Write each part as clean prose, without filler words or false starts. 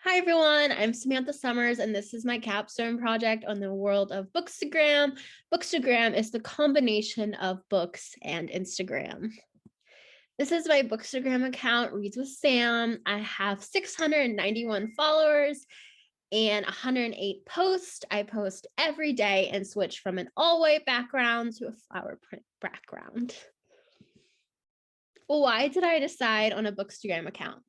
Hi everyone, I'm Samantha Summers and this is my capstone project on the world of Bookstagram. Bookstagram is the combination of books and Instagram. This is my Bookstagram account, Reads with Sam. I have 691 followers and 108 posts. I post every day and switch from an all-white background to a flower print background. Well, why did I decide on a Bookstagram account?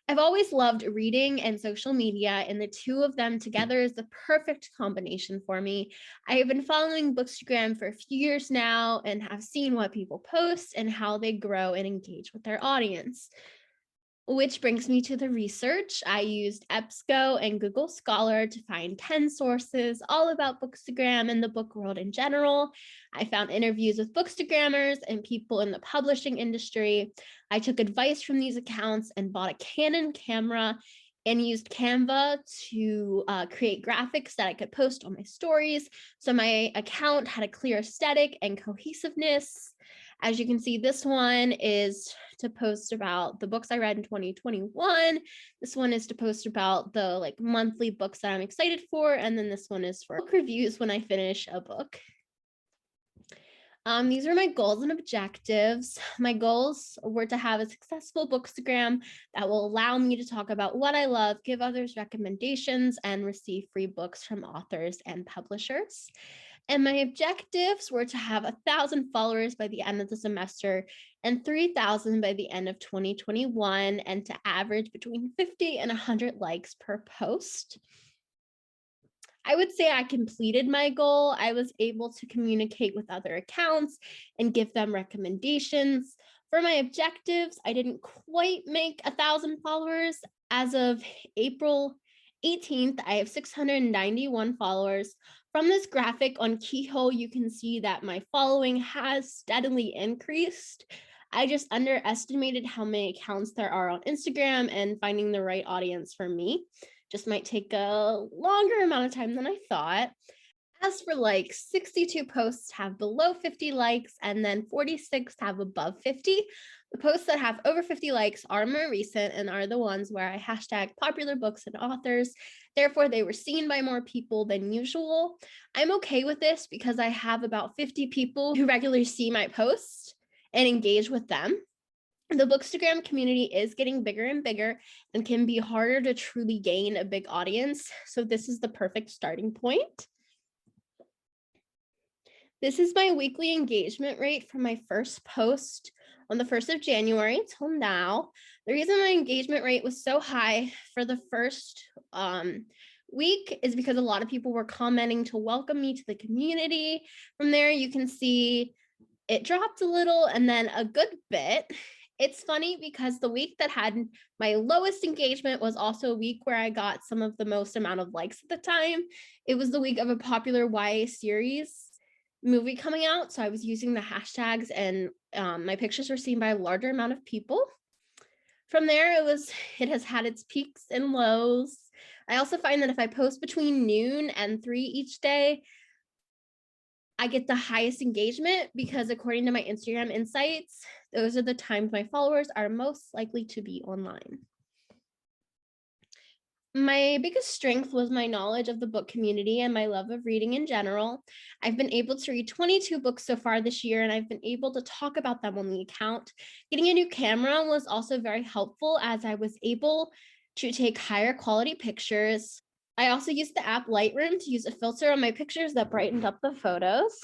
I've always loved reading and social media, and the two of them together is the perfect combination for me. I have been following Bookstagram for a few years now and have seen what people post and how they grow and engage with their audience. Which brings me to the research. I used EBSCO and Google Scholar to find 10 sources all about Bookstagram and the book world in general. I found interviews with Bookstagrammers and people in the publishing industry. I took advice from these accounts and bought a Canon camera and used Canva to create graphics that I could post on my stories. So my account had a clear aesthetic and cohesiveness. As you can see, this one is to post about the books I read in 2021. This one is to post about the monthly books that I'm excited for. And then this one is for book reviews when I finish a book. These are my goals and objectives. My goals were to have a successful Bookstagram that will allow me to talk about what I love, give others recommendations, and receive free books from authors and publishers. And my objectives were to have 1,000 followers by the end of the semester and 3,000 by the end of 2021, and to average between 50 and 100 likes per post. I would say I completed my goal. I was able to communicate with other accounts and give them recommendations. For my objectives, I didn't quite make 1,000 followers. As of April 18th, I have 691 followers. From this graphic on Keyhole, you can see that my following has steadily increased. I just underestimated how many accounts there are on Instagram, and finding the right audience for me just might take a longer amount of time than I thought. As for likes, 62 posts have below 50 likes, and then 46 have above 50. The posts that have over 50 likes are more recent and are the ones where I hashtag popular books and authors. Therefore, they were seen by more people than usual. I'm okay with this because I have about 50 people who regularly see my posts and engage with them. The Bookstagram community is getting bigger and bigger and can be harder to truly gain a big audience. So this is the perfect starting point. This is my weekly engagement rate from my first post on the 1st of January till now. The reason my engagement rate was so high for the first week is because a lot of people were commenting to welcome me to the community. From there, you can see it dropped a little and then a good bit. It's funny because the week that had my lowest engagement was also a week where I got some of the most amount of likes at the time. It was the week of a popular YA series movie coming out. So I was using the hashtags and my pictures were seen by a larger amount of people. From there, it has had its peaks and lows. I also find that if I post between noon and 3 each day, I get the highest engagement because according to my Instagram insights, those are the times my followers are most likely to be online. My biggest strength was my knowledge of the book community and my love of reading in general. I've been able to read 22 books so far this year, and I've been able to talk about them on the account. Getting a new camera was also very helpful as I was able to take higher quality pictures. I also used the app Lightroom to use a filter on my pictures that brightened up the photos.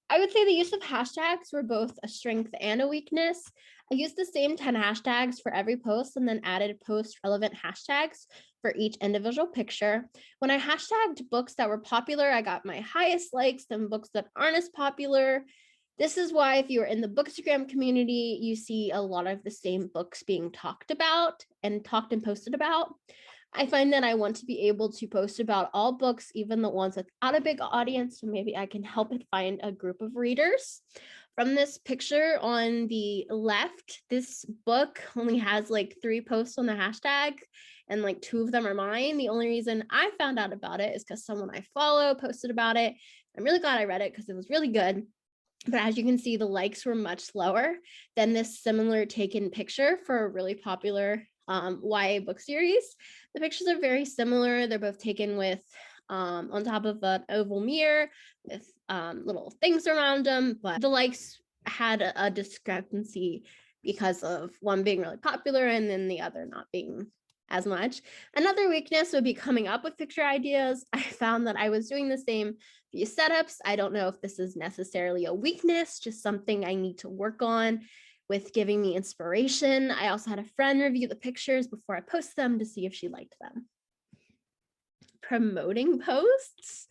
I would say the use of hashtags were both a strength and a weakness. I used the same 10 hashtags for every post and then added post relevant hashtags for each individual picture. When I hashtagged books that were popular, I got my highest likes than books that aren't as popular. This is why if you're in the Bookstagram community, you see a lot of the same books being talked and posted about. I find that I want to be able to post about all books, even the ones without a big audience, so maybe I can help it find a group of readers. From this picture on the left, this book only has 3 posts on the hashtag, and 2 of them are mine. The only reason I found out about it is because someone I follow posted about it. I'm really glad I read it because it was really good. But as you can see, the likes were much lower than this similar taken picture for a really popular YA book series. The pictures are very similar. They're both taken with on top of an oval mirror with little things around them, but the likes had a discrepancy because of one being really popular and then the other not being as much. Another weakness would be coming up with picture ideas. I found that I was doing the same few setups. I don't know if this is necessarily a weakness, just something I need to work on with giving me inspiration. I also had a friend review the pictures before I post them to see if she liked them. Promoting posts.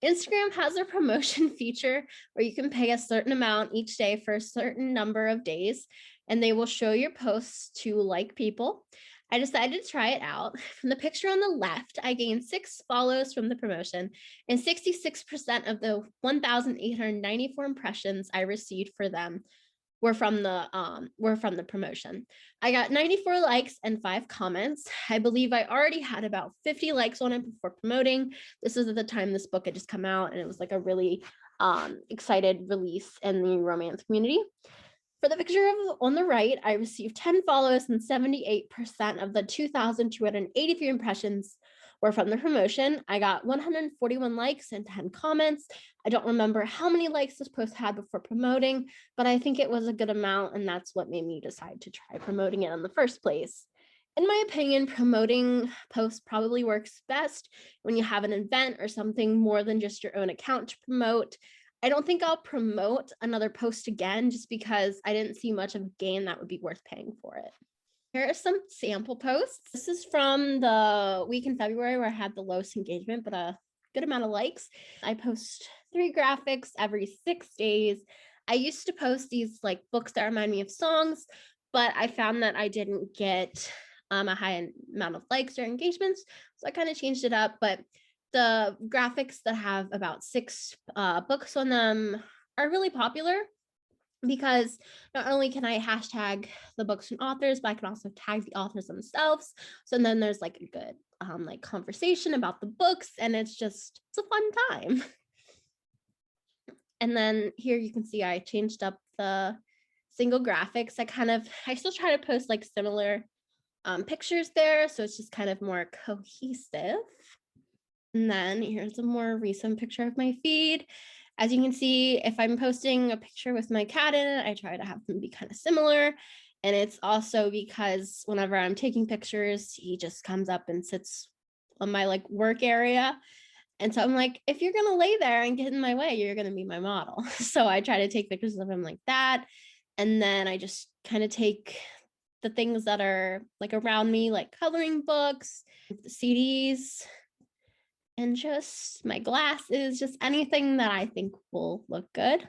Instagram has a promotion feature where you can pay a certain amount each day for a certain number of days, and they will show your posts to like people. I decided to try it out. From the picture on the left, I gained 6 follows from the promotion, and 66% of the 1,894 impressions I received for them were from the promotion. I got 94 likes and 5 comments. I believe I already had about 50 likes on it before promoting. This was at the time this book had just come out, and it was like a really excited release in the romance community. For the picture on the right, I received 10 follows and 78% of the 2,283 impressions were from the promotion. I got 141 likes and 10 comments. I don't remember how many likes this post had before promoting, but I think it was a good amount, and that's what made me decide to try promoting it in the first place. In my opinion, promoting posts probably works best when you have an event or something more than just your own account to promote. I don't think I'll promote another post again just because I didn't see much of a gain that would be worth paying for it. Here are some sample posts. This is from the week in February where I had the lowest engagement, but a good amount of likes. I post 3 graphics every 6 days. I used to post these like books that remind me of songs, but I found that I didn't get a high amount of likes or engagements. So I kind of changed it up, but the graphics that have about 6 books on them are really popular because not only can I hashtag the books and authors, but I can also tag the authors themselves. So then there's like a good like conversation about the books, and it's a fun time. And then here you can see I changed up the single graphics. I still try to post like similar pictures there, so it's just kind of more cohesive. And then here's a more recent picture of my feed. As you can see, if I'm posting a picture with my cat in it, I try to have them be kind of similar. And it's also because whenever I'm taking pictures, he just comes up and sits on my like work area. And so I'm like, if you're going to lay there and get in my way, you're going to be my model. So I try to take pictures of him like that. And then I just kind of take the things that are like around me, like coloring books, the CDs, and just my glasses, just anything that I think will look good.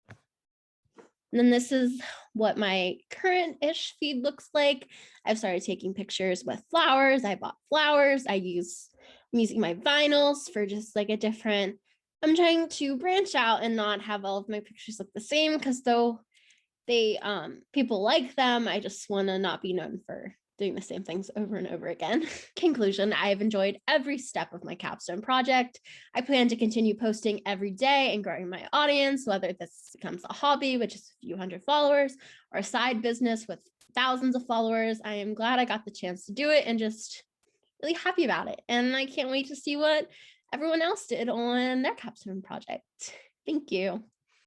And then this is what my current-ish feed looks like. I've started taking pictures with flowers. I bought flowers. I'm using my vinyls for just like I'm trying to branch out and not have all of my pictures look the same, because though people like them, I just want to not be known for doing the same things over and over again. Conclusion, I have enjoyed every step of my capstone project. I plan to continue posting every day and growing my audience, whether this becomes a hobby, which is a few hundred followers, or a side business with thousands of followers. I am glad I got the chance to do it and just really happy about it. And I can't wait to see what everyone else did on their capstone project. Thank you.